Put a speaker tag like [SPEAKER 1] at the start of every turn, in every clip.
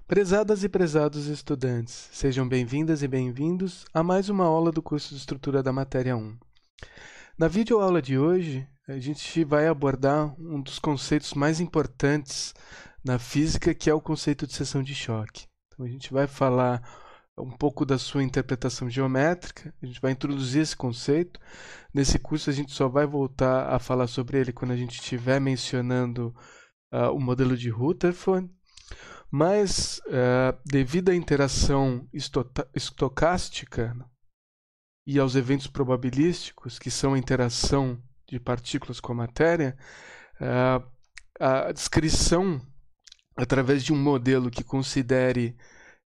[SPEAKER 1] Prezadas e prezados estudantes, sejam bem-vindas e bem-vindos a mais uma aula do curso de Estrutura da Matéria 1. Na videoaula de hoje, a gente vai abordar um dos conceitos mais importantes na física, que é o conceito de seção de choque. Então, a gente vai falar um pouco da sua interpretação geométrica, a gente vai introduzir esse conceito. Nesse curso, a gente só vai voltar a falar sobre ele quando a gente estiver mencionando o modelo de Rutherford. Mas, devido à interação estocástica e aos eventos probabilísticos, que são a interação de partículas com a matéria, a descrição através de um modelo que considere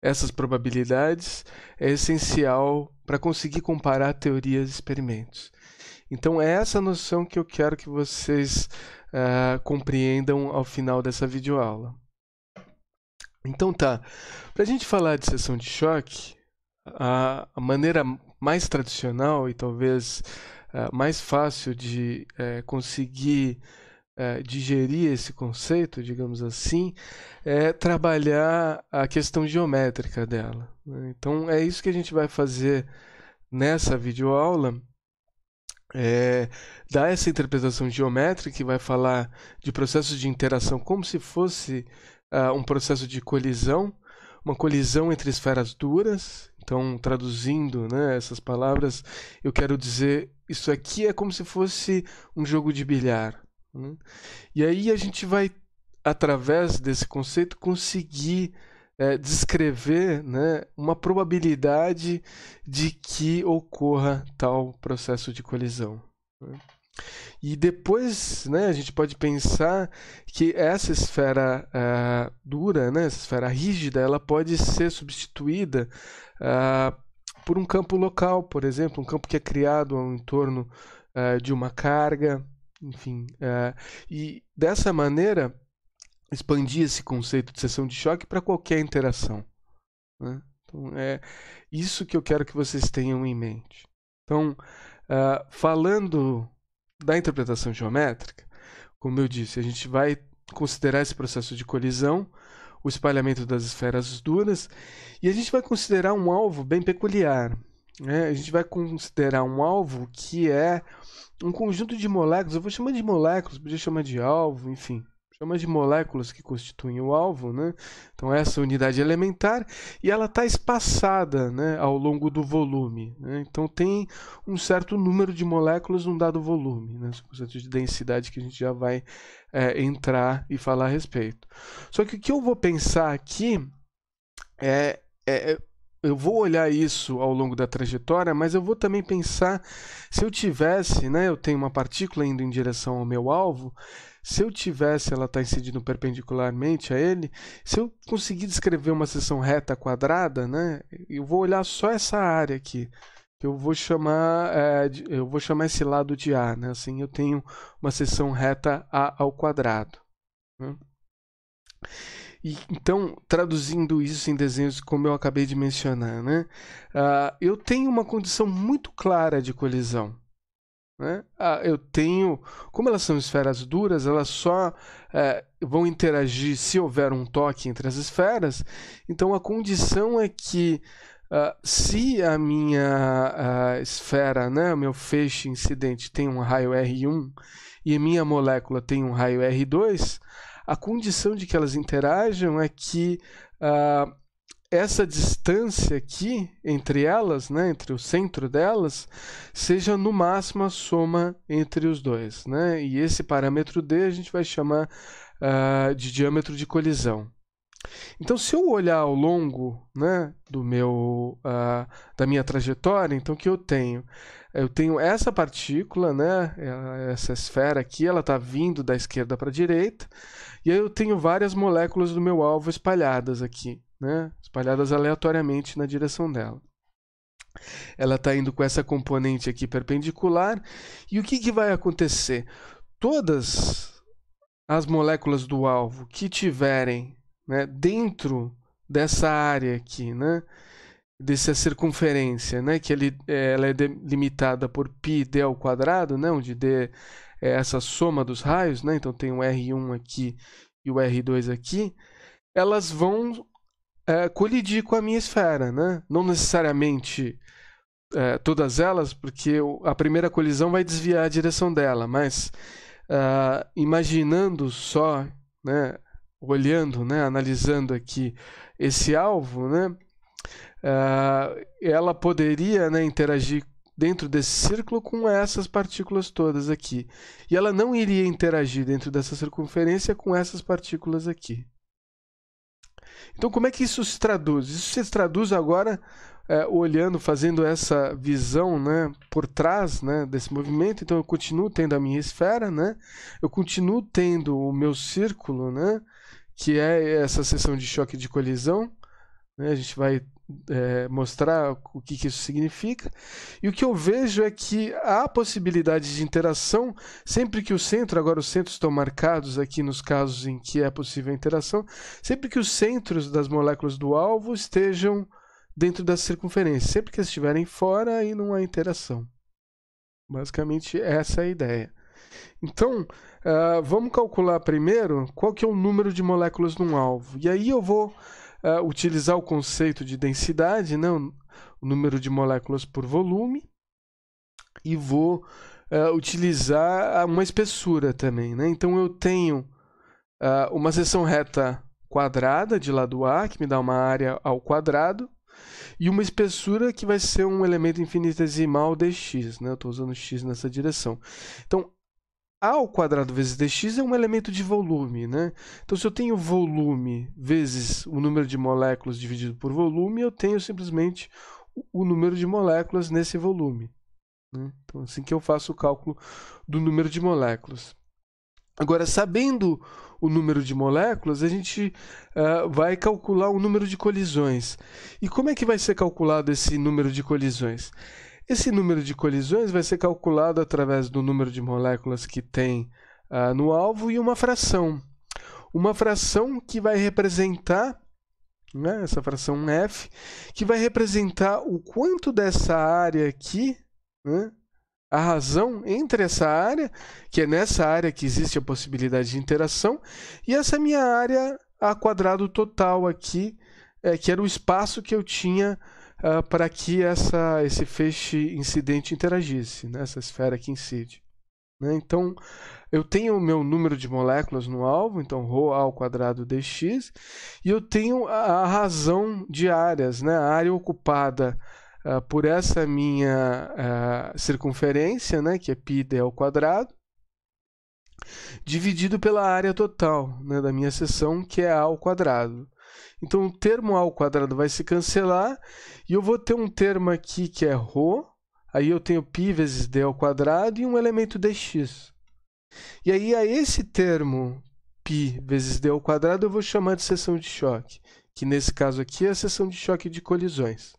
[SPEAKER 1] essas probabilidades é essencial para conseguir comparar teorias e experimentos. Então, é essa noção que eu quero que vocês compreendam ao final dessa videoaula. Então tá, para a gente falar de seção de choque, a maneira mais tradicional e talvez mais fácil de conseguir digerir esse conceito, digamos assim, é trabalhar a questão geométrica dela, né? Então é isso que a gente vai fazer nessa videoaula, dar essa interpretação geométrica que vai falar de processos de interação como se fosse um processo de colisão, uma colisão entre esferas duras. Então, traduzindo, né, essas palavras, eu quero dizer, isso aqui é como se fosse um jogo de bilhar, né? E aí a gente vai, através desse conceito, conseguir descrever, né, uma probabilidade de que ocorra tal processo de colisão, né? E depois, né, a gente pode pensar que essa esfera dura, né, essa esfera rígida, ela pode ser substituída por um campo local, por exemplo, um campo que é criado ao entorno de uma carga, enfim. E dessa maneira, expandir esse conceito de seção de choque para qualquer interação, né? Então, é isso que eu quero que vocês tenham em mente. Então, falando da interpretação geométrica, como eu disse, a gente vai considerar esse processo de colisão, o espalhamento das esferas duras, e a gente vai considerar um alvo bem peculiar, né? A gente vai considerar um alvo que é um conjunto de moléculas, eu vou chamar de moléculas, podia chamar de alvo, enfim, chama de moléculas que constituem o alvo, né? Então essa unidade elementar, e ela está espaçada, né, ao longo do volume, né? Então tem um certo número de moléculas num dado volume, né? Esse conceito de densidade que a gente já vai entrar e falar a respeito. Só que o que eu vou pensar aqui eu vou olhar isso ao longo da trajetória, mas eu vou também pensar, se eu tivesse, né, eu tenho uma partícula indo em direção ao meu alvo, se eu tivesse, ela está incidindo perpendicularmente a ele, se eu conseguir descrever uma seção reta quadrada, né, eu vou olhar só essa área aqui, que eu vou chamar esse lado de A, né, assim eu tenho uma seção reta A ao quadrado, né? E, então, traduzindo isso em desenhos como eu acabei de mencionar, né, eu tenho uma condição muito clara de colisão, né? Eu tenho, como elas são esferas duras, elas só vão interagir se houver um toque entre as esferas. Então a condição é que se a minha esfera, né, o meu feixe incidente tem um raio R1 e a minha molécula tem um raio R2, a condição de que elas interajam é que essa distância aqui entre elas, né, entre o centro delas, seja no máximo a soma entre os dois, né? E esse parâmetro D a gente vai chamar de diâmetro de colisão. Então, se eu olhar ao longo, né, da minha trajetória, então o que eu tenho? Eu tenho essa partícula, né, essa esfera aqui, ela está vindo da esquerda para a direita, e aí eu tenho várias moléculas do meu alvo espalhadas aqui, né, espalhadas aleatoriamente na direção dela. Ela está indo com essa componente aqui perpendicular, e o que vai acontecer? Todas as moléculas do alvo que tiverem, né, dentro dessa área aqui, né, dessa circunferência, né, que ela é delimitada por πd ao quadrado, né, onde d é essa soma dos raios, né, então tem o R1 aqui e o R2 aqui, elas vão colidir com a minha esfera, né? Não necessariamente todas elas, porque a primeira colisão vai desviar a direção dela, mas imaginando só, né, olhando, né, analisando aqui esse alvo, né, ela poderia, né, interagir dentro desse círculo com essas partículas todas aqui. E ela não iria interagir dentro dessa circunferência com essas partículas aqui. Então, como é que isso se traduz? Isso se traduz agora olhando, fazendo essa visão, né, por trás, né, desse movimento. Então, eu continuo tendo a minha esfera, né, eu continuo tendo o meu círculo, né, que é essa seção de choque de colisão. Né, a gente vai mostrar o que isso significa. E o que eu vejo é que há possibilidade de interação sempre que o centro, agora os centros estão marcados aqui nos casos em que é possível a interação, sempre que os centros das moléculas do alvo estejam dentro da circunferência. Sempre que eles estiverem fora, aí não há interação. Basicamente, essa é a ideia. Então, vamos calcular primeiro qual que é o número de moléculas num alvo. E aí eu vou utilizar o conceito de densidade, né, o número de moléculas por volume, e vou utilizar uma espessura também. Né? Então, eu tenho uma seção reta quadrada de lado A, que me dá uma área ao quadrado, e uma espessura que vai ser um elemento infinitesimal dx. Né? Eu estou usando x nessa direção. Então, A ao quadrado vezes dx é um elemento de volume, né? Então, se eu tenho volume vezes o número de moléculas dividido por volume, eu tenho simplesmente o número de moléculas nesse volume. Né? Então, assim que eu faço o cálculo do número de moléculas. Agora, sabendo o número de moléculas, a gente vai calcular o número de colisões. E como é que vai ser calculado esse número de colisões? Esse número de colisões vai ser calculado através do número de moléculas que tem no alvo e uma fração. Uma fração que vai representar, né, essa fração F, que vai representar o quanto dessa área aqui, né, a razão entre essa área, que é nessa área que existe a possibilidade de interação, e essa minha área a quadrado total aqui, que era o espaço que eu tinha para que esse feixe incidente interagisse, né? Essa esfera que incide. Né? Então, eu tenho o meu número de moléculas no alvo, então ρ ao quadrado dx, e eu tenho a razão de áreas, né? A área ocupada por essa minha circunferência, né? Que é πd ao quadrado, dividido pela área total, né? Da minha seção, que é a ao quadrado. Então, o termo a ao quadrado vai se cancelar e eu vou ter um termo aqui que é ρ, aí eu tenho π vezes d ao quadrado e um elemento dx. E aí, a esse termo π vezes d ao quadrado eu vou chamar de seção de choque, que nesse caso aqui é a seção de choque de colisões.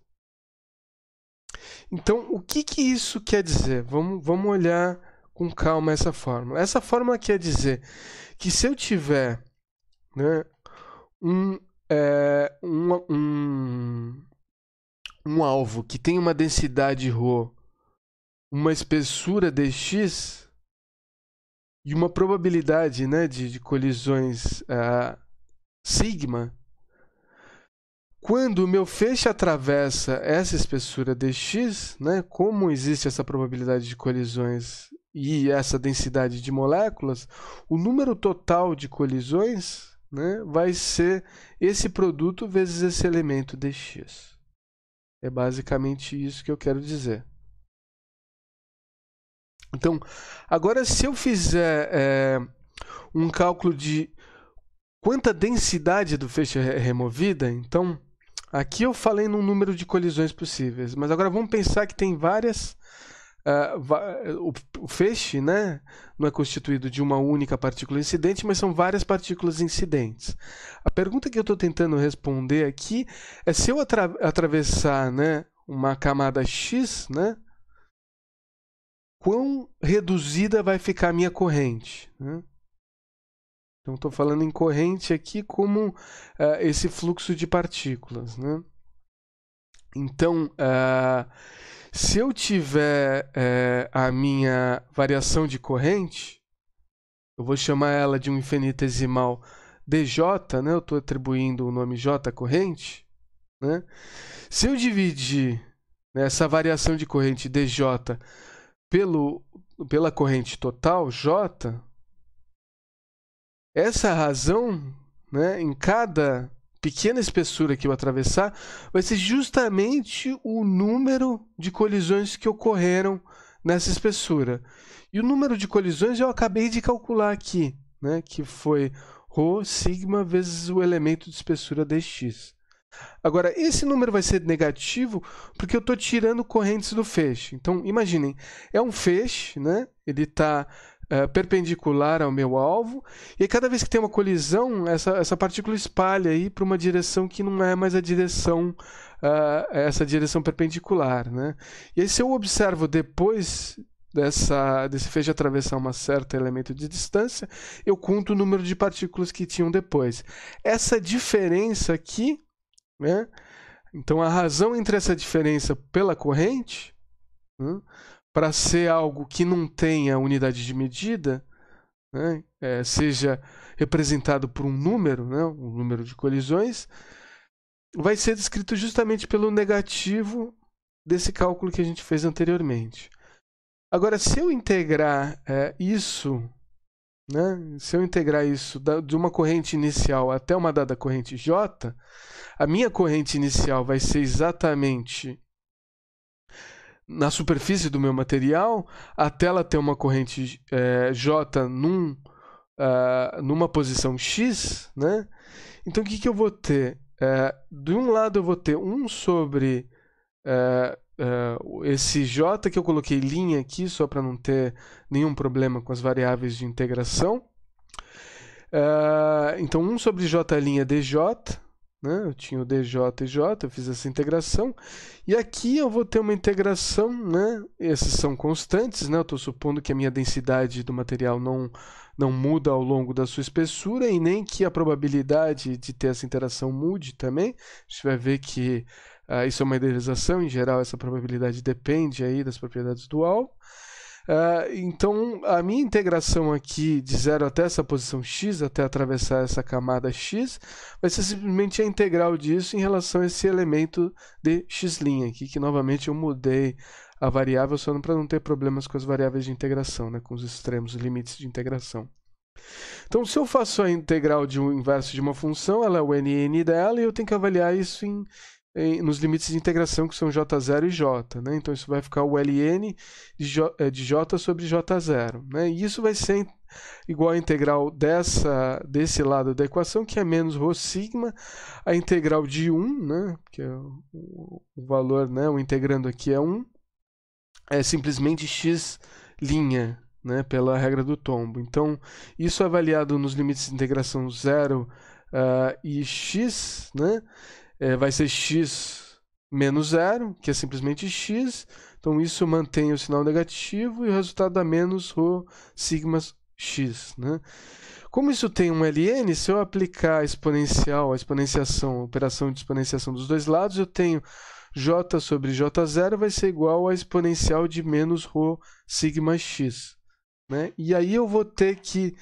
[SPEAKER 1] Então, o que isso quer dizer? Vamos olhar com calma essa fórmula. Essa fórmula quer dizer que se eu tiver, né, um alvo que tem uma densidade ρ, uma espessura dx e uma probabilidade, né, de colisões sigma, quando o meu feixe atravessa essa espessura dx, né, como existe essa probabilidade de colisões e essa densidade de moléculas, o número total de colisões, né, vai ser esse produto vezes esse elemento dx. É basicamente isso que eu quero dizer. Então, agora se eu fizer um cálculo de quanta densidade do feixe é removida, então, aqui eu falei num número de colisões possíveis, mas agora vamos pensar que tem várias... o feixe, né, não é constituído de uma única partícula incidente, mas são várias partículas incidentes. A pergunta que eu estou tentando responder aqui é se eu atravessar, né, uma camada X, né, quão reduzida vai ficar a minha corrente. Né? Então, estou falando em corrente aqui como esse fluxo de partículas. Né? Então, se eu tiver a minha variação de corrente, eu vou chamar ela de um infinitesimal dj, né? Eu estou atribuindo o nome j à corrente, né? Se eu dividir, né, essa variação de corrente dj pela corrente total, j, essa razão, né, em cada pequena espessura que eu atravessar, vai ser justamente o número de colisões que ocorreram nessa espessura. E o número de colisões eu acabei de calcular aqui, né, que foi ρ sigma vezes o elemento de espessura dx. Agora, esse número vai ser negativo porque eu estou tirando correntes do feixe. Então, imaginem, é um feixe, né? Ele está perpendicular ao meu alvo, e aí, cada vez que tem uma colisão, essa partícula espalha para uma direção que não é mais a direção, essa direção perpendicular, né? E aí, se eu observo depois desse feixe atravessar um certo elemento de distância, eu conto o número de partículas que tinham depois. Essa diferença aqui, né? Então, a razão entre essa diferença pela corrente, né, para ser algo que não tenha unidade de medida, né, seja representado por um número, né, um número de colisões, vai ser descrito justamente pelo negativo desse cálculo que a gente fez anteriormente. Agora, se eu integrar isso, né, se eu integrar isso de uma corrente inicial até uma dada corrente J, a minha corrente inicial vai ser exatamente na superfície do meu material, até ela ter uma corrente J numa posição X, né? Então, o que eu vou ter? De um lado, eu vou ter 1 sobre esse J, que eu coloquei linha aqui, só para não ter nenhum problema com as variáveis de integração. Então, 1 sobre J' dj, né? Eu tinha o dj e j, eu fiz essa integração. E aqui eu vou ter uma integração, né? Esses são constantes, né? Eu estou supondo que a minha densidade do material não muda ao longo da sua espessura e nem que a probabilidade de ter essa interação mude também. A gente vai ver que isso é uma idealização, em geral essa probabilidade depende aí das propriedades do alvo. Então, a minha integração aqui de 0 até essa posição x, até atravessar essa camada x, vai ser simplesmente a integral disso em relação a esse elemento de x' aqui, que novamente eu mudei a variável só para não ter problemas com as variáveis de integração, né, com os extremos, limites de integração. Então, se eu faço a integral de um inverso de uma função, ela é o n dela, e eu tenho que avaliar isso nos limites de integração, que são j0 e j, né? Então, isso vai ficar o ln de j sobre j0, né? E isso vai ser igual à integral desse lado da equação, que é menos ρ sigma, a integral de 1, né? Que é o valor, né? O integrando aqui é 1, é simplesmente x', né? Pela regra do tombo. Então, isso avaliado nos limites de integração 0 e x, né? Vai ser x menos 0, que é simplesmente x. Então, isso mantém o sinal negativo e o resultado dá menos ρ sigma x, né? Como isso tem um ln, se eu aplicar a exponenciação, a operação de exponenciação dos dois lados, eu tenho j sobre j0 vai ser igual a exponencial de menos ρ sigma x, né? E aí eu vou ter que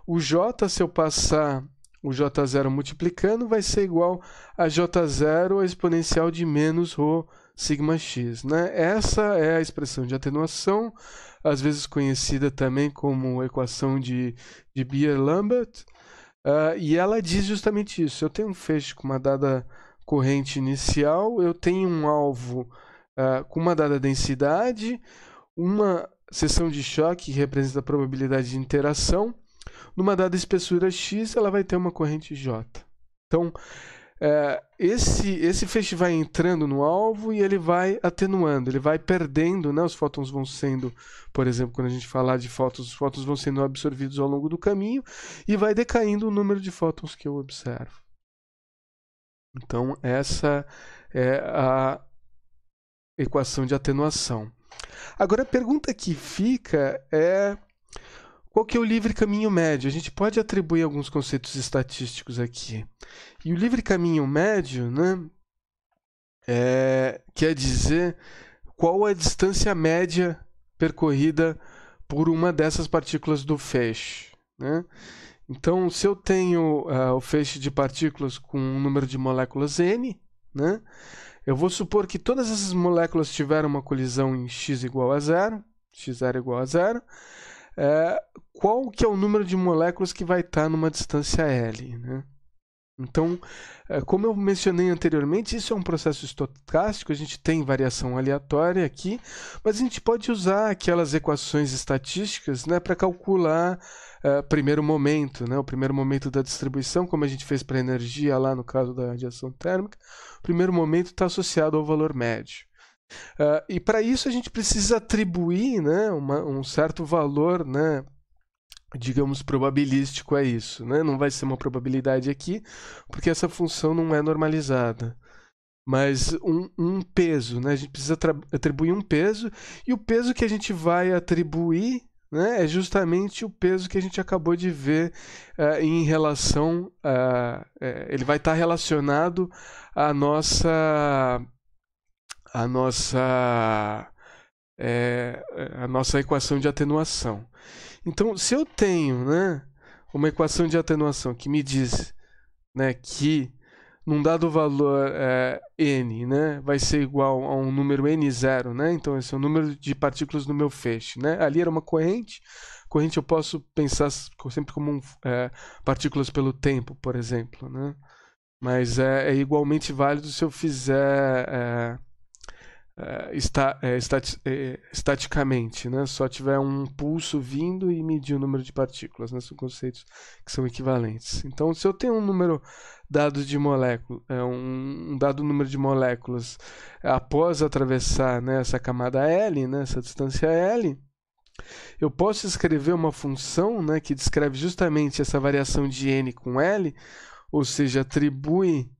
[SPEAKER 1] o j, se eu passar o j0 multiplicando, vai ser igual a j0 a exponencial de menos ρ sigma x, né? Essa é a expressão de atenuação, às vezes conhecida também como equação de Beer-Lambert, e ela diz justamente isso. Eu tenho um feixe com uma dada corrente inicial, eu tenho um alvo com uma dada densidade, uma seção de choque que representa a probabilidade de interação. Numa dada espessura x, ela vai ter uma corrente J. Então, esse feixe vai entrando no alvo e ele vai atenuando, ele vai perdendo, né? Os fótons vão sendo, por exemplo, quando a gente falar de fótons, os fótons vão sendo absorvidos ao longo do caminho e vai decaindo o número de fótons que eu observo. Então, essa é a equação de atenuação. Agora, a pergunta que fica é: qual que é o livre caminho médio? A gente pode atribuir alguns conceitos estatísticos aqui. E o livre caminho médio, né, quer dizer qual a distância média percorrida por uma dessas partículas do feixe, né? Então, se eu tenho o feixe de partículas com um número de moléculas n, né, eu vou supor que todas essas moléculas tiveram uma colisão em x igual a zero, x0 igual a zero. Qual que é o número de moléculas que vai estar numa distância L, né? Então, como eu mencionei anteriormente, isso é um processo estocástico, a gente tem variação aleatória aqui, mas a gente pode usar aquelas equações estatísticas, né, para calcular primeiro momento, né, o primeiro momento da distribuição, como a gente fez para a energia lá no caso da radiação térmica. O primeiro momento está associado ao valor médio. E para isso a gente precisa atribuir, né, um certo valor, né, digamos, probabilístico a isso, né? Não vai ser uma probabilidade aqui, porque essa função não é normalizada. Mas um peso, né? A gente precisa atribuir um peso, e o peso que a gente vai atribuir, né, é justamente o peso que a gente acabou de ver em relação a... ele vai estar relacionado à nossa equação de atenuação. Então, se eu tenho, né, uma equação de atenuação que me diz, né, que num dado valor n, né, vai ser igual a um número n0, né, então esse é o número de partículas no meu feixe, né? Ali era uma corrente. Corrente eu posso pensar sempre como partículas pelo tempo, por exemplo, né? Mas é igualmente válido se eu fizer estaticamente, né? Só tiver um pulso vindo e medir o número de partículas, né? São conceitos que são equivalentes. Então, se eu tenho um número dado de moléculas, um dado número de moléculas após atravessar, né, essa camada L, né, essa distância L, eu posso escrever uma função, né, que descreve justamente essa variação de n com L, ou seja, atribui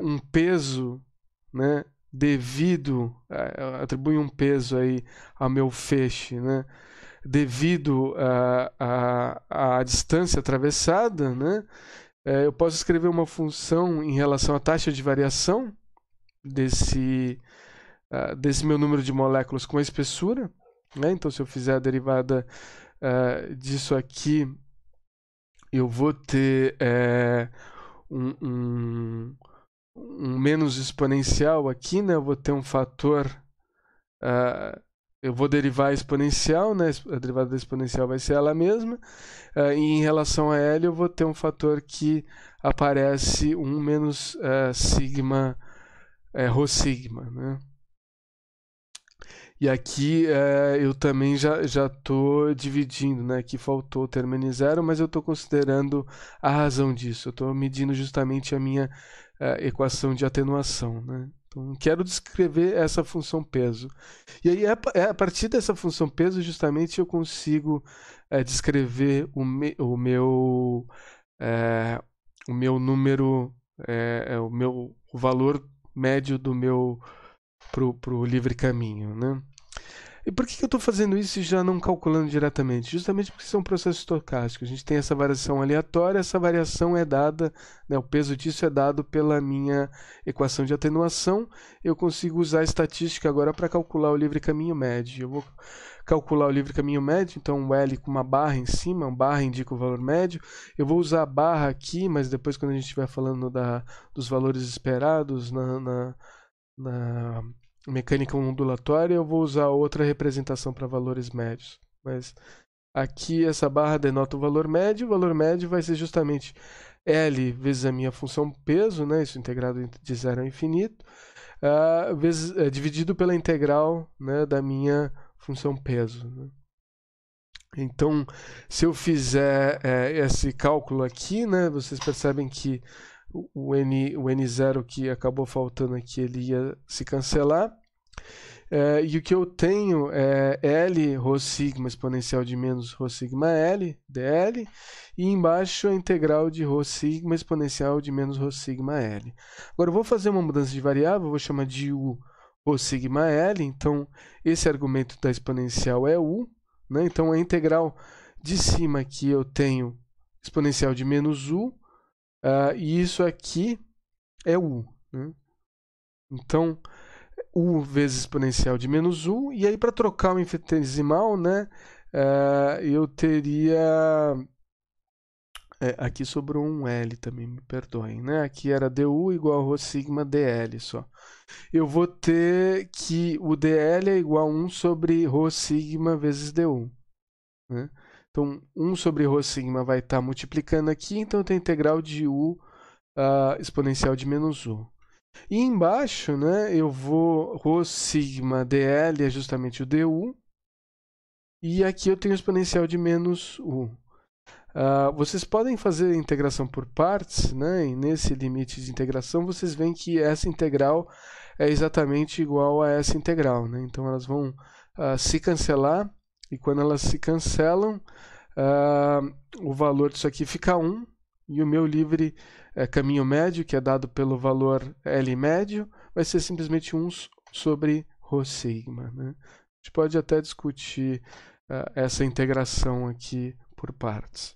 [SPEAKER 1] um peso, né, atribui um peso aí ao meu feixe, né, devido à distância atravessada, né, eu posso escrever uma função em relação à taxa de variação desse meu número de moléculas com a espessura, né? Então, se eu fizer a derivada disso aqui, eu vou ter um menos exponencial aqui, né? Eu vou ter um fator, eu vou derivar a exponencial, né? A derivada da exponencial vai ser ela mesma, e em relação a L eu vou ter um fator que aparece 1 menos sigma rho sigma, né? E aqui eu também já estou dividindo, né? Aqui faltou o termo n0, mas eu estou considerando a razão disso. Eu estou medindo justamente a minha equação de atenuação, né? Então, quero descrever essa função peso. E aí, a partir dessa função peso, justamente, eu consigo descrever o meu número, o valor médio do meu para o livre caminho, né? E por que eu estou fazendo isso e já não calculando diretamente? Justamente porque isso é um processo estocástico. A gente tem essa variação aleatória, essa variação é dada, né, o peso disso é dado pela minha equação de atenuação. Eu consigo usar a estatística agora para calcular o livre caminho médio. Eu vou calcular o livre caminho médio, então o L com uma barra em cima, uma barra indica o valor médio. Eu vou usar a barra aqui, mas depois quando a gente estiver falando dos valores esperados na mecânica ondulatória, eu vou usar outra representação para valores médios. Mas aqui essa barra denota o valor médio vai ser justamente L vezes a minha função peso, né, isso integrado de 0 a infinito, dividido pela integral, né, da minha função peso, né? Então, se eu fizer esse cálculo aqui, né, vocês percebem que o n0 que acabou faltando aqui, ele ia se cancelar. E o que eu tenho é L rho sigma exponencial de menos rho sigma L, dl, e embaixo a integral de rho sigma exponencial de menos rho sigma L. Agora eu vou fazer uma mudança de variável, vou chamar de u rho sigma L, então esse argumento da exponencial é u, né? Então a integral de cima aqui eu tenho exponencial de menos u, e isso aqui é u, né? Então, u vezes exponencial de menos u, e aí para trocar o infinitesimal, né, eu teria Aqui sobrou um L também, me perdoem, né? Aqui era du igual a rho sigma dl só. Eu vou ter que o dl é igual a 1 sobre rho sigma vezes du. Né? Então, 1 sobre rho sigma vai estar multiplicando aqui, então eu tenho integral de u exponencial de menos u. E embaixo, né, eu vou rho sigma dl é justamente o du, e aqui eu tenho o exponencial de menos u. Vocês podem fazer a integração por partes, né? E nesse limite de integração vocês veem que essa integral é exatamente igual a essa integral, né? Então elas vão se cancelar, e quando elas se cancelam, o valor disso aqui fica 1, e o meu livre caminho médio, que é dado pelo valor L médio, vai ser simplesmente 1 sobre rho sigma, né? A gente pode até discutir essa integração aqui por partes.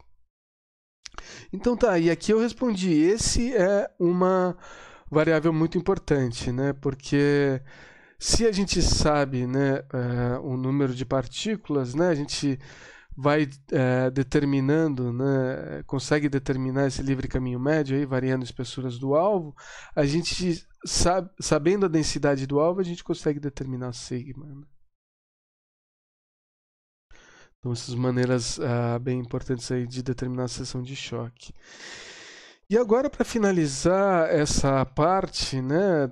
[SPEAKER 1] Então tá, e aqui eu respondi, esse é uma variável muito importante, né? Porque se a gente sabe, né, o número de partículas, né, a gente vai determinando, né, consegue determinar esse livre caminho médio, aí, variando espessuras do alvo, a gente sabendo a densidade do alvo, a gente consegue determinar sigma. Né? Então, essas maneiras bem importantes aí de determinar a seção de choque. E agora, para finalizar essa parte, né,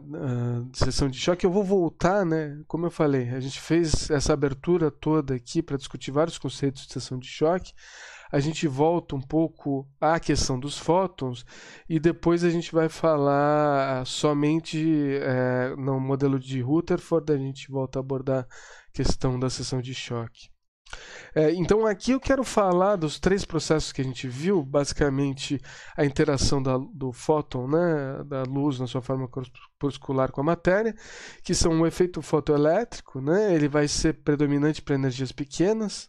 [SPEAKER 1] de seção de choque, eu vou voltar, né, como eu falei, a gente fez essa abertura toda aqui para discutir vários conceitos de seção de choque. A gente volta um pouco à questão dos fótons e depois a gente vai falar somente no modelo de Rutherford, a gente volta a abordar a questão da seção de choque. Então aqui eu quero falar dos 3 processos que a gente viu, basicamente a interação do fóton, né, da luz na sua forma corpuscular com a matéria, que são o efeito fotoelétrico, né, ele vai ser predominante para energias pequenas,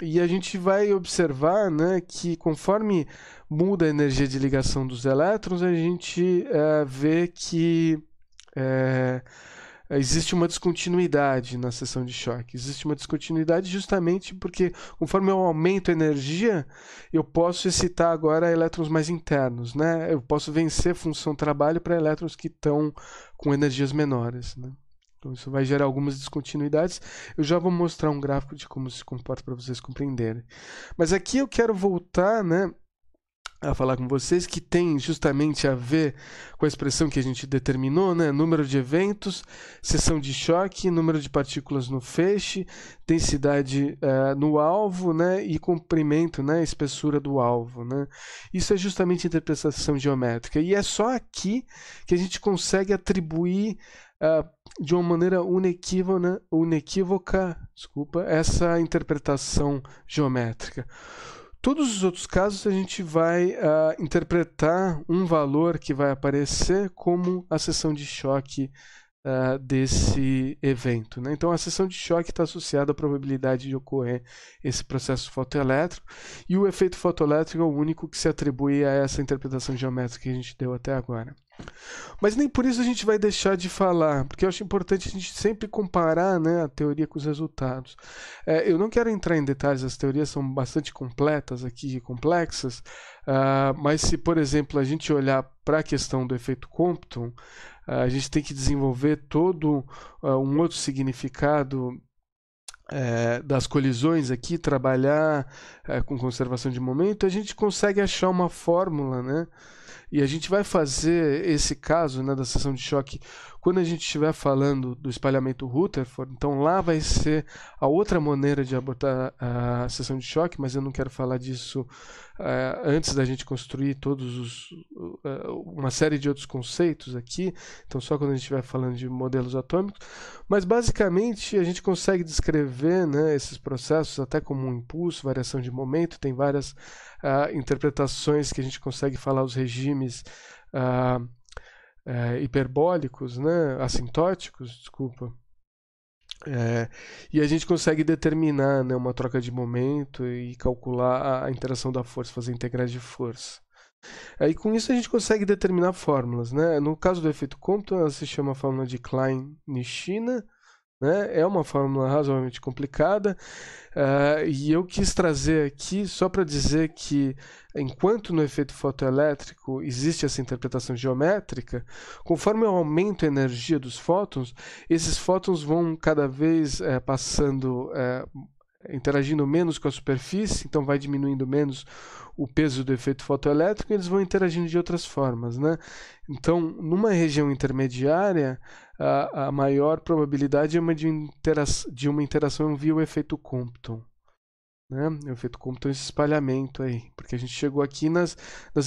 [SPEAKER 1] e a gente vai observar, né, que conforme muda a energia de ligação dos elétrons, a gente vê que existe uma descontinuidade na seção de choque. Existe uma descontinuidade justamente porque, conforme eu aumento a energia, eu posso excitar agora elétrons mais internos. Né? Eu posso vencer função trabalho para elétrons que estão com energias menores. Né? Então, isso vai gerar algumas descontinuidades. Eu já vou mostrar um gráfico de como se comporta para vocês compreenderem. Mas aqui eu quero voltar, né, a falar com vocês, que tem justamente a ver com a expressão que a gente determinou, né? Número de eventos, seção de choque, número de partículas no feixe, densidade no alvo, né? E comprimento, né? Espessura do alvo. Né? Isso é justamente interpretação geométrica. E é só aqui que a gente consegue atribuir de uma maneira unequívoca, essa interpretação geométrica. Todos os outros casos a gente vai interpretar um valor que vai aparecer como a seção de choque desse evento. Né? Então a seção de choque está associada à probabilidade de ocorrer esse processo fotoelétrico, e o efeito fotoelétrico é o único que se atribui a essa interpretação geométrica que a gente deu até agora. Mas nem por isso a gente vai deixar de falar, porque eu acho importante a gente sempre comparar, né, a teoria com os resultados. Eu não quero entrar em detalhes, as teorias são bastante completas aqui e complexas, mas se, por exemplo, a gente olhar para a questão do efeito Compton, a gente tem que desenvolver todo um outro significado das colisões aqui, trabalhar com conservação de momento, a gente consegue achar uma fórmula, né? E a gente vai fazer esse caso, né, da seção de choque quando a gente estiver falando do espalhamento Rutherford. Então lá vai ser a outra maneira de abordar a seção de choque, mas eu não quero falar disso antes da gente construir uma série de outros conceitos aqui. Então só quando a gente estiver falando de modelos atômicos. Mas basicamente a gente consegue descrever, né, esses processos até como um impulso, variação de momento. Tem várias interpretações que a gente consegue falar os regimes hiperbólicos, né, assintóticos, desculpa. E a gente consegue determinar, né, uma troca de momento e calcular a interação da força, fazer integrais de força. E com isso a gente consegue determinar fórmulas. Né? No caso do efeito Compton, ela se chama a fórmula de Klein-Nishina, né? É uma fórmula razoavelmente complicada, e eu quis trazer aqui só para dizer que, enquanto no efeito fotoelétrico existe essa interpretação geométrica, conforme eu aumento a energia dos fótons, esses fótons vão cada vez interagindo menos com a superfície, então vai diminuindo menos o peso do efeito fotoelétrico, e eles vão interagindo de outras formas, né? Então, numa região intermediária, a maior probabilidade é de uma interação via o efeito Compton, né? O efeito Compton é esse espalhamento aí, porque a gente chegou aqui nas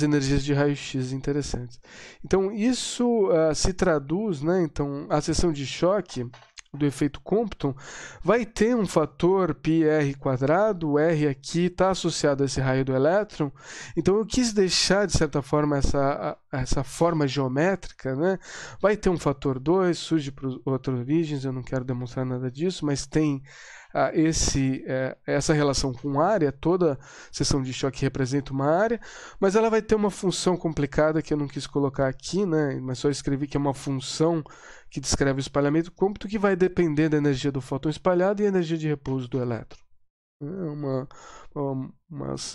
[SPEAKER 1] energias de raio-x interessantes. Então, isso se traduz, né? Então, a seção de choque do efeito Compton vai ter um fator πr², o R aqui está associado a esse raio do elétron, então eu quis deixar, de certa forma, essa forma geométrica, né? Vai ter um fator 2, surge por outras origens, eu não quero demonstrar nada disso, mas tem essa relação com área, toda seção de choque representa uma área, mas ela vai ter uma função complicada que eu não quis colocar aqui, né? Mas só escrevi que é uma função que descreve o espalhamento cômputo, que vai depender da energia do fóton espalhado e a energia de repouso do elétron. É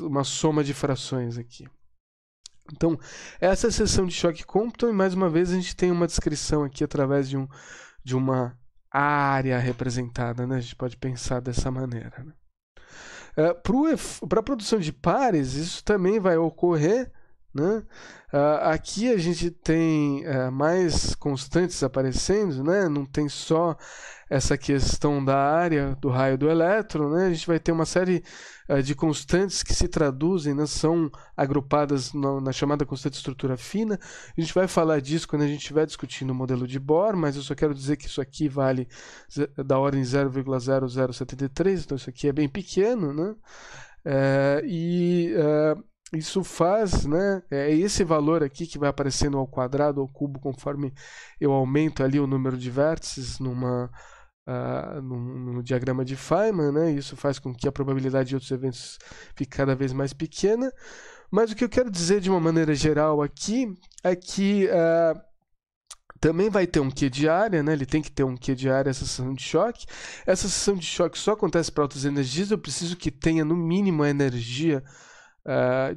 [SPEAKER 1] uma soma de frações aqui. Então, essa é a seção de choque Compton, e mais uma vez a gente tem uma descrição aqui através de uma área representada, né? A gente pode pensar dessa maneira, né? Para a produção de pares, isso também vai ocorrer, né? Aqui a gente tem mais constantes aparecendo, né? Não tem só essa questão da área do raio do elétron, né? A gente vai ter uma série de constantes que se traduzem, né? São agrupadas na chamada constante de estrutura fina. A gente vai falar disso quando a gente estiver discutindo o modelo de Bohr, mas eu só quero dizer que isso aqui vale da ordem 0,0073, então isso aqui é bem pequeno, né? Isso faz, né? É esse valor aqui que vai aparecendo ao quadrado ou ao cubo conforme eu aumento ali o número de vértices no diagrama de Feynman, né? Isso faz com que a probabilidade de outros eventos fique cada vez mais pequena. Mas o que eu quero dizer de uma maneira geral aqui é que também vai ter um Q de área, né? Ele tem que ter um Q de área, essa seção de choque. Essa seção de choque só acontece para altas energias, eu preciso que tenha no mínimo a energia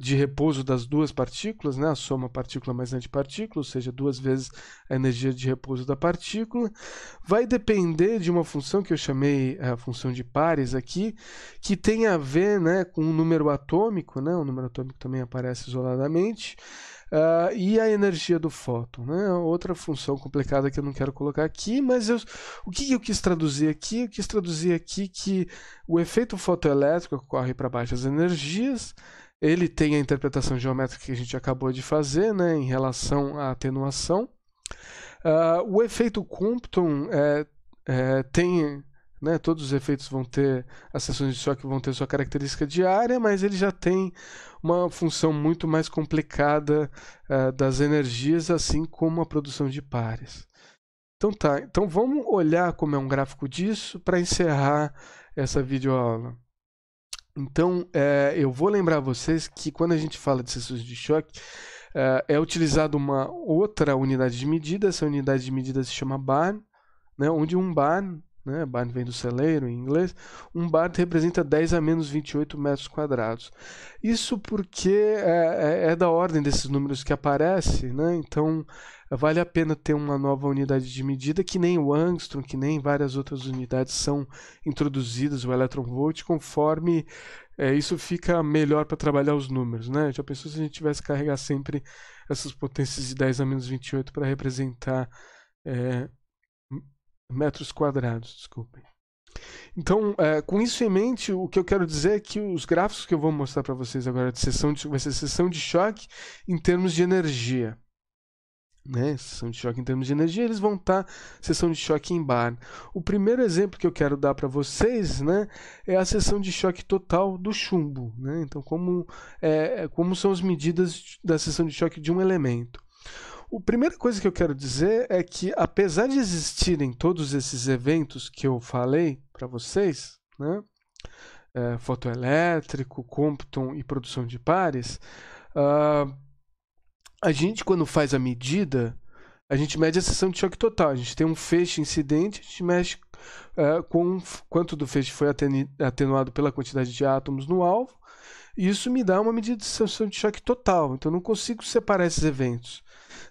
[SPEAKER 1] de repouso das duas partículas, né? A soma partícula mais antipartícula, ou seja, 2 vezes a energia de repouso da partícula. Vai depender de uma função que eu chamei a função de pares aqui, que tem a ver, né, com o número atômico, né? O número atômico também aparece isoladamente, e a energia do fóton, né? Outra função complicada que eu não quero colocar aqui, mas o que eu quis traduzir aqui? Eu quis traduzir aqui que o efeito fotoelétrico ocorre para baixas energias. Ele tem a interpretação geométrica que a gente acabou de fazer, né, em relação à atenuação. O efeito Compton tem, né, todos os efeitos vão ter, as seções de choque vão ter sua característica de área, mas ele já tem uma função muito mais complicada das energias, assim como a produção de pares. Então tá, então vamos olhar como é um gráfico disso para encerrar essa videoaula. Então, eu vou lembrar vocês que quando a gente fala de seções de choque, é utilizada uma outra unidade de medida. Essa unidade de medida se chama barn, né, onde um barn, né, barn vem do celeiro em inglês, um barn representa 10 a menos 28 metros quadrados. Isso porque é da ordem desses números que aparece, né? Então vale a pena ter uma nova unidade de medida, que nem o angstrom, que nem várias outras unidades são introduzidas, o electronvolt, conforme isso fica melhor para trabalhar os números, né? Já pensou se a gente tivesse que carregar sempre essas potências de 10 a menos 28 para representar metros quadrados, desculpem. Então, com isso em mente, o que eu quero dizer é que os gráficos que eu vou mostrar para vocês agora vai ser seção de choque em termos de energia. Né? Seção de choque em termos de energia, eles vão estar seção de choque em barn. O primeiro exemplo que eu quero dar para vocês, né, é a seção de choque total do chumbo, né? Então, como são as medidas da seção de choque de um elemento. A primeira coisa que eu quero dizer é que, apesar de existirem todos esses eventos que eu falei para vocês, né, fotoelétrico, Compton e produção de pares, a gente, quando faz a medida, a gente mede a seção de choque total. A gente tem um feixe incidente, a gente quanto do feixe foi atenuado pela quantidade de átomos no alvo, e isso me dá uma medida de sensação de choque total. Então eu não consigo separar esses eventos.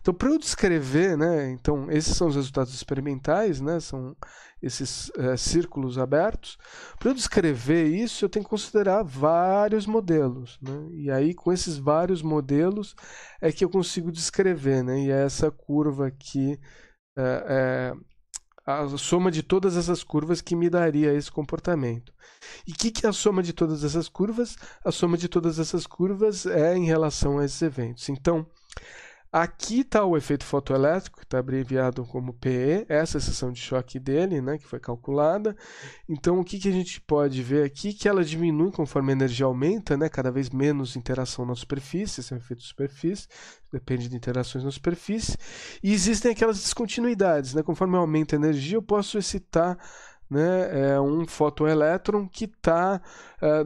[SPEAKER 1] Então, para eu descrever, né, então esses são os resultados experimentais, né, são esses círculos abertos. Para eu descrever isso, eu tenho que considerar vários modelos, né, e aí com esses vários modelos é que eu consigo descrever, né, e é essa curva aqui, a soma de todas essas curvas que me daria esse comportamento. E o que é a soma de todas essas curvas? A soma de todas essas curvas é em relação a esses eventos. Então, aqui está o efeito fotoelétrico, que está abreviado como PE, essa é a seção de choque dele, né, que foi calculada. Então, o que a gente pode ver aqui? Que ela diminui conforme a energia aumenta, né, cada vez menos interação na superfície, esse é o efeito de superfície, depende de interações na superfície. E existem aquelas descontinuidades, né, conforme aumenta a energia, eu posso excitar, né, um fotoelétron que está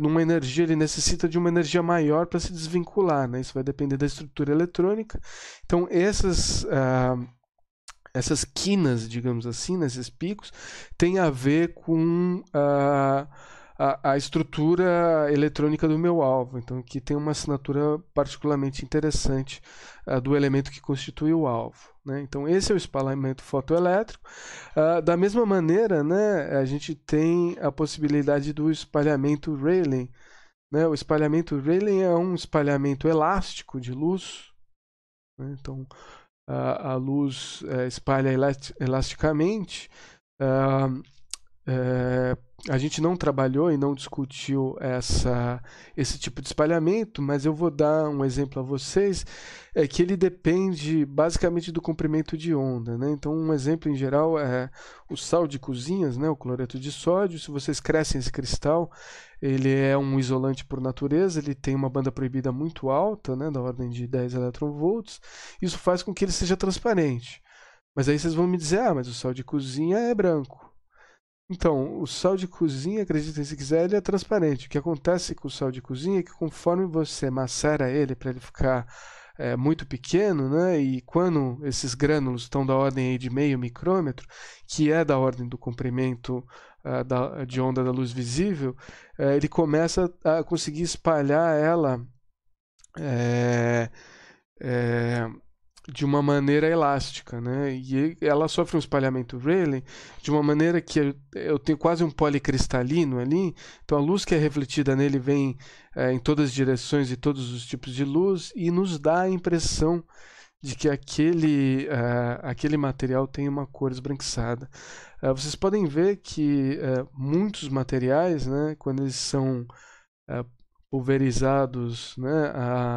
[SPEAKER 1] numa energia, ele necessita de uma energia maior para se desvincular, né? Isso vai depender da estrutura eletrônica. Então, essas quinas, digamos assim, esses picos, têm a ver com a estrutura eletrônica do meu alvo. Então, aqui tem uma assinatura particularmente interessante do elemento que constitui o alvo, né? Então, esse é o espalhamento fotoelétrico. Da mesma maneira, né, a gente tem a possibilidade do espalhamento Rayleigh, né? O espalhamento Rayleigh é um espalhamento elástico de luz, né? Então, a luz espalha elasticamente. A gente não trabalhou e não discutiu esse tipo de espalhamento, mas eu vou dar um exemplo a vocês, que ele depende basicamente do comprimento de onda, né? Então, um exemplo em geral é o sal de cozinhas, né? O cloreto de sódio. Se vocês crescem esse cristal, ele é um isolante por natureza, ele tem uma banda proibida muito alta, né? Da ordem de 10 eletronvolts. Isso faz com que ele seja transparente. Mas aí vocês vão me dizer, mas o sal de cozinha é branco. Então, o sal de cozinha, acreditem se quiser, ele é transparente. O que acontece com o sal de cozinha é que conforme você macera ele para ele ficar muito pequeno, né, e quando esses grânulos estão da ordem aí de meio micrômetro, que é da ordem do comprimento de onda da luz visível, ele começa a conseguir espalhar ela de uma maneira elástica, né? E ela sofre um espalhamento Rayleigh de uma maneira que eu tenho quase um policristalino ali. Então a luz que é refletida nele vem em todas as direções e todos os tipos de luz e nos dá a impressão de que aquele material tem uma cor esbranquiçada. Vocês podem ver que muitos materiais, né, quando eles são pulverizados, né,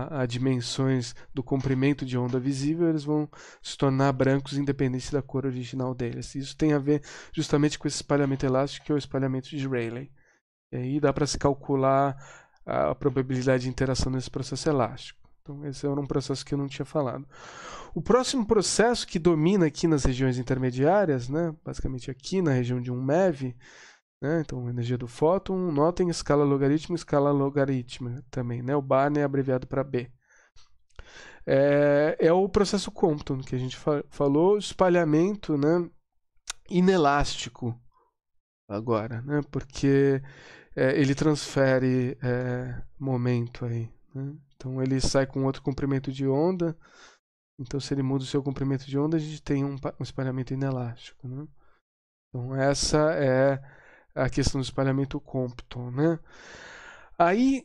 [SPEAKER 1] a dimensões do comprimento de onda visível, eles vão se tornar brancos independente da cor original deles. Isso tem a ver justamente com esse espalhamento elástico, que é o espalhamento de Rayleigh. E aí dá para se calcular a probabilidade de interação nesse processo elástico. Então esse era um processo que eu não tinha falado. O próximo processo que domina aqui nas regiões intermediárias, né, basicamente aqui na região de 1 MeV, né? Então, energia do fóton, notem escala logarítmica também, né? O Barney é abreviado para B. É o processo Compton, que a gente falou, espalhamento, né, inelástico agora, né? Porque ele transfere momento aí, né? Então, ele sai com outro comprimento de onda. Então, se ele muda o seu comprimento de onda, a gente tem um espalhamento inelástico, né? Então, essa é a questão do espalhamento Compton, né? Aí,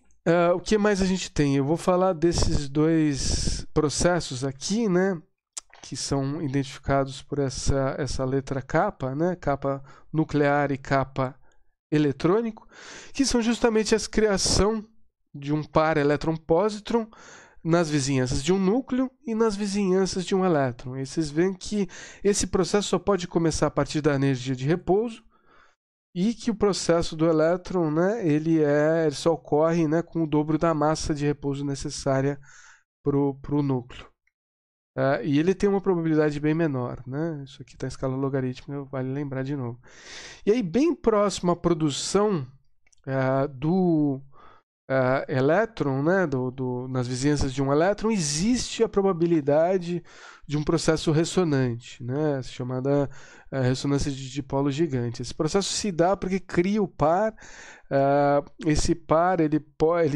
[SPEAKER 1] o que mais a gente tem? Eu vou falar desses dois processos aqui, né? Que são identificados por essa letra kappa, né? Kappa nuclear e kappa eletrônico, que são justamente a criação de um par elétron-pósitron nas vizinhanças de um núcleo e nas vizinhanças de um elétron. E vocês veem que esse processo só pode começar a partir da energia de repouso, e que o processo do elétron, né, ele só ocorre, né, com o dobro da massa de repouso necessária para o núcleo. E ele tem uma probabilidade bem menor, né? Isso aqui está em escala logarítmica, vale lembrar de novo. E aí, bem próximo à produção do elétron, né, nas vizinhanças de um elétron, existe a probabilidade de um processo ressonante, né, chamada ressonância de dipolo gigante. Esse processo se dá porque cria o par. Esse par ele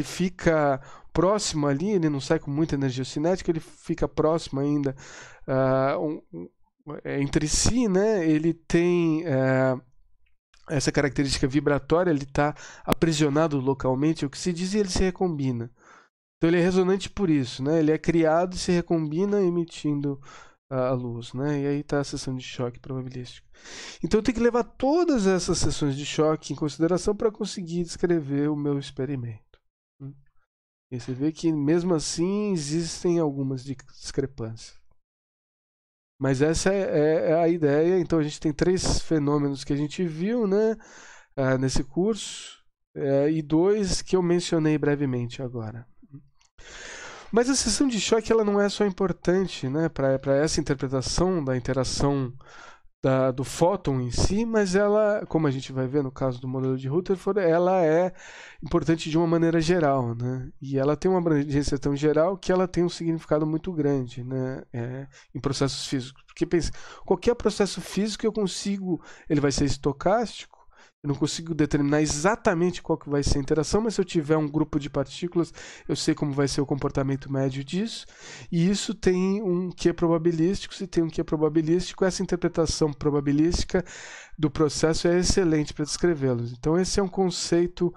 [SPEAKER 1] fica próximo ali, ele não sai com muita energia cinética, ele fica próximo ainda entre si, né? Ele tem essa característica vibratória, ele está aprisionado localmente, é o que se diz, e ele se recombina. Então ele é ressonante por isso, né? Ele é criado e se recombina emitindo a luz, né? E aí está a seção de choque probabilística. Então eu tenho que levar todas essas seções de choque em consideração para conseguir descrever o meu experimento. E você vê que mesmo assim existem algumas discrepâncias. Mas essa é a ideia. Então a gente tem 3 fenômenos que a gente viu, né, nesse curso, e 2 que eu mencionei brevemente agora. Mas a seção de choque ela não é só importante, né, para essa interpretação da interação do fóton em si, mas ela, como a gente vai ver no caso do modelo de Rutherford, ela é importante de uma maneira geral, né? E ela tem uma abrangência tão geral que ela tem um significado muito grande, né? Em processos físicos. Porque pensa, qualquer processo físico ele vai ser estocástico. Eu não consigo determinar exatamente qual que vai ser a interação, mas se eu tiver um grupo de partículas, eu sei como vai ser o comportamento médio disso. E isso tem um quê probabilístico. Se tem um quê probabilístico, essa interpretação probabilística do processo é excelente para descrevê-los. Então esse é um conceito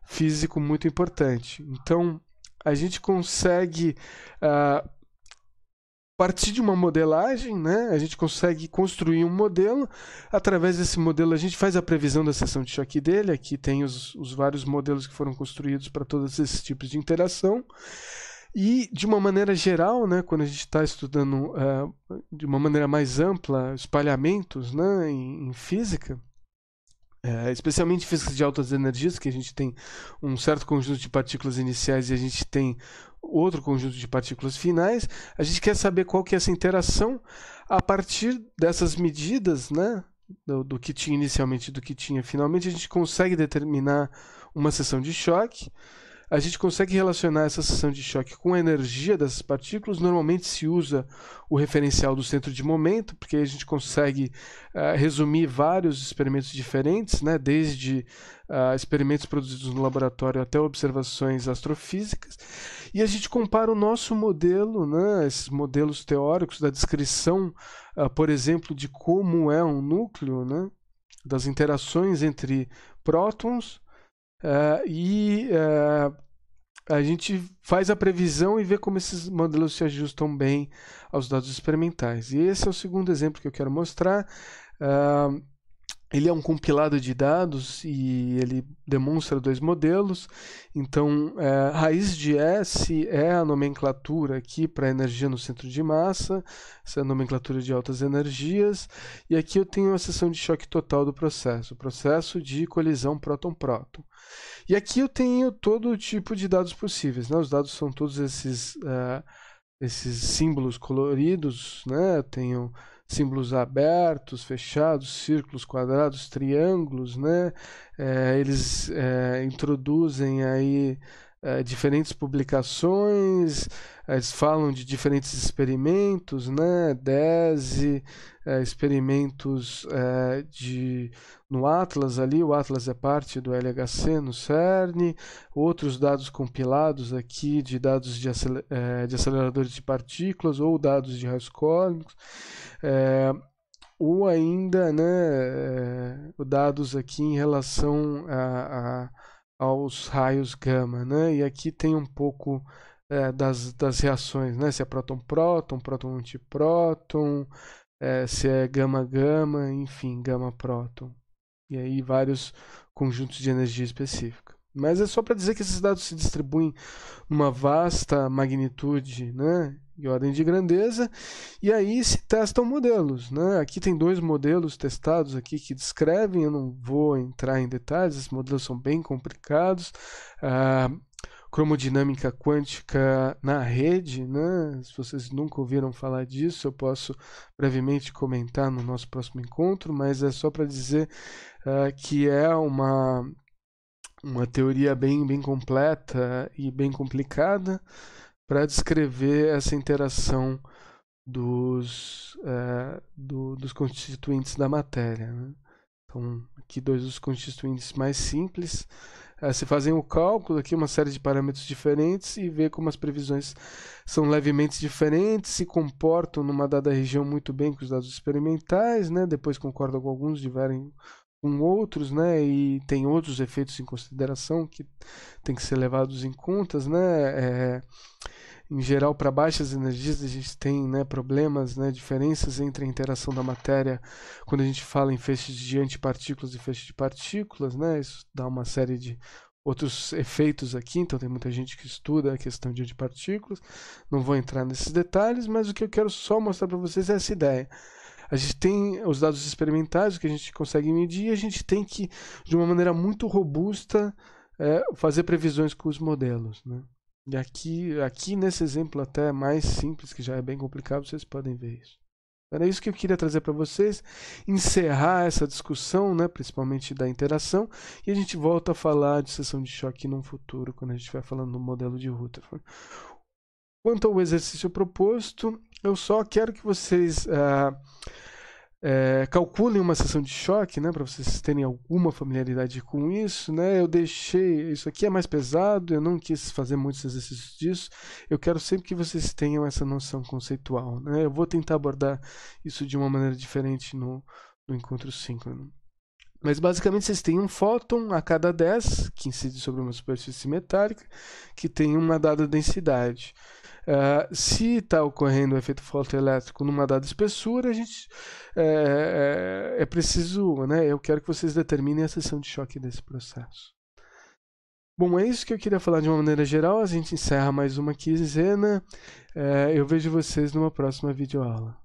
[SPEAKER 1] físico muito importante. Então a gente consegue partir de uma modelagem, né? A gente consegue construir um modelo. Através desse modelo, a gente faz a previsão da seção de choque dele. Aqui tem os vários modelos que foram construídos para todos esses tipos de interação. E, de uma maneira geral, né, quando a gente está estudando de uma maneira mais ampla espalhamentos, né, em física, especialmente física de altas energias, que a gente tem um certo conjunto de partículas iniciais e a gente tem outro conjunto de partículas finais, a gente quer saber qual que é essa interação a partir dessas medidas, né, do que tinha inicialmente e do que tinha finalmente. A gente consegue determinar uma seção de choque. A gente consegue relacionar essa seção de choque com a energia dessas partículas. Normalmente se usa o referencial do centro de momento, porque a gente consegue resumir vários experimentos diferentes, né? Desde experimentos produzidos no laboratório até observações astrofísicas. E a gente compara o nosso modelo, né? Esses modelos teóricos da descrição, por exemplo, de como é um núcleo, né? Das interações entre prótons, a gente faz a previsão e vê como esses modelos se ajustam bem aos dados experimentais. E esse é o segundo exemplo que eu quero mostrar. Ele é um compilado de dados e ele demonstra 2 modelos. Então, raiz de S é a nomenclatura aqui para energia no centro de massa, essa é a nomenclatura de altas energias. E aqui eu tenho a seção de choque total do processo, o processo de colisão próton-próton. E aqui eu tenho todo tipo de dados possíveis, né? Os dados são todos esses símbolos coloridos, né? Eu tenho símbolos abertos, fechados, círculos, quadrados, triângulos, né? Eles introduzem aí diferentes publicações, eles falam de diferentes experimentos, né? DESE, experimentos no Atlas ali, o Atlas é parte do LHC no CERN, outros dados compilados aqui de dados de aceleradores de partículas ou dados de raios cósmicos, ou ainda, né, dados aqui em relação aos raios gama, né? E aqui tem um pouco das reações, né? Se é próton-próton, próton-antipróton, se é gama-gama, enfim, gama-próton. E aí vários conjuntos de energia específica. Mas é só para dizer que esses dados se distribuem numa vasta magnitude, né, e ordem de grandeza, e aí se testam modelos, né? Aqui tem 2 modelos testados aqui que descrevem, eu não vou entrar em detalhes, esses modelos são bem complicados. Cromodinâmica quântica na rede, né? Se vocês nunca ouviram falar disso, eu posso brevemente comentar no nosso próximo encontro, mas é só para dizer que é uma uma teoria bem completa e bem complicada para descrever essa interação dos constituintes da matéria, né? Então, aqui dois dos constituintes mais simples. Se fazem o cálculo aqui, uma série de parâmetros diferentes e vê como as previsões são levemente diferentes, se comportam numa dada região muito bem com os dados experimentais, né? Depois concordam com alguns, divergem com outros, né? E tem outros efeitos em consideração que tem que ser levados em contas, né? Em geral, para baixas energias, a gente tem, né, problemas, né, diferenças entre a interação da matéria quando a gente fala em feixes de antipartículas e feixes de partículas, né? Isso dá uma série de outros efeitos aqui, então tem muita gente que estuda a questão de antipartículas. Não vou entrar nesses detalhes, mas o que eu quero só mostrar para vocês é essa ideia. A gente tem os dados experimentais, o que a gente consegue medir, e a gente tem que, de uma maneira muito robusta, fazer previsões com os modelos, né? E aqui nesse exemplo até mais simples, que já é bem complicado, vocês podem ver isso. Era isso que eu queria trazer para vocês, encerrar essa discussão, né, principalmente da interação, e a gente volta a falar de seção de choque no futuro, quando a gente vai falando do modelo de Rutherford. Quanto ao exercício proposto, eu só quero que vocês calculem uma seção de choque, né, para vocês terem alguma familiaridade com isso, né? Eu deixei, isso aqui é mais pesado, eu não quis fazer muitos exercícios disso, eu quero sempre que vocês tenham essa noção conceitual, né? Eu vou tentar abordar isso de uma maneira diferente no encontro síncrono. Mas basicamente vocês têm um fóton a cada 10 que incide sobre uma superfície metálica que tem uma dada densidade. Se está ocorrendo o efeito fotoelétrico numa dada espessura, a gente é preciso, né? Eu quero que vocês determinem a seção de choque desse processo. Bom, é isso que eu queria falar de uma maneira geral. A gente encerra mais uma quinzena. Eu vejo vocês numa próxima videoaula.